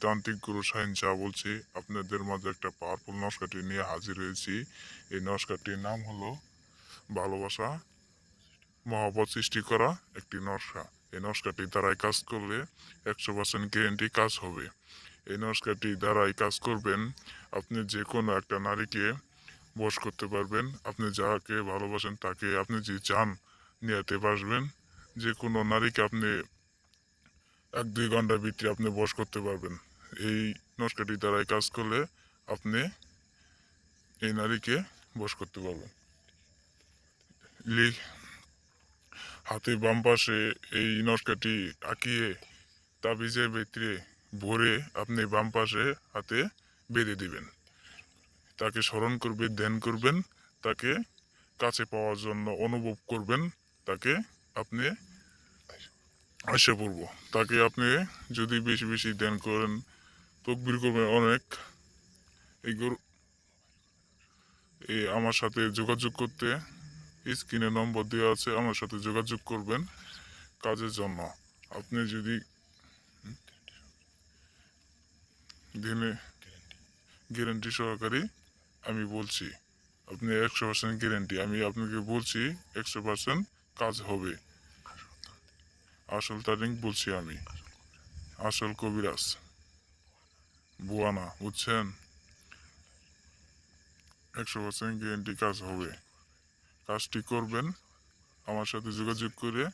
তান্ত্রিক গুরু শাহিন শাহ বলছি। আপনাদের মাঝে একটা পাওয়ারফুল নস্কাটি নিয়ে হাজির হয়েছি। এই নস্কাটির নাম হলো ভালোবাসা মহব্বত সৃষ্টি করা একটি নস্কা। এই নস্কাটি দ্বারাই কাজ করলে 100% গ্যারেন্টি কাজ হবে। এই নস্কাটি দ্বারাই কাজ করবেন, আপনি যে কোনো একটা নারীকে বশ করতে পারবেন। আপনি যাকে ভালোবাসেন তাকে আপনি যে চান নিয়াতে বাসবেন। যে কোনো নারীকে আপনি 1-2 ঘন্টার ভিতরে আপনি বশ করতে পারবেন। এই নস্কাটি দ্বারাই কাজ করলে আপনি এই নারীকে বশ করতে পারবেন। লি- হাতে বাম পাশে এই নস্কাটি আঁকিয়ে তাবিজের ভিতরে ভরে আপনি বাম পাশে হাতে বেঁধে দিবেন। তাকে স্মরণ করবেন, ধ্যান করবেন, তাকে কাছে পাওয়ার জন্য অনুভব করবেন, তাকে আপনি এসে পড়বো। তাকে আপনি যদি বেশি বেশি ধ্যান করেন, তকবির করবেন অনেক, এই আমার সাথে যোগাযোগ করতে স্ক্রিনে নম্বর দেওয়া আছে, আমার সাথে যোগাযোগ করবেন কাজের জন্য। আপনি যদি দিনে গ্যারেন্টি সহকারী আমি বলছি, আপনি 100% গ্যারেন্টি আমি আপনাকে বলছি, 100% কাজ হবে। আসল তারিখ বলছি আমি, আসল কবিরাজ বুয়ানা, বুঝছেন? 100% গ্যারেন্টি কাজ হবে। কাজটি করবেন, আমার সাথে যোগাযোগ করে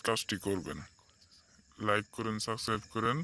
কাজটি করবেন। লাইক করেন, সাবস্ক্রাইব করেন।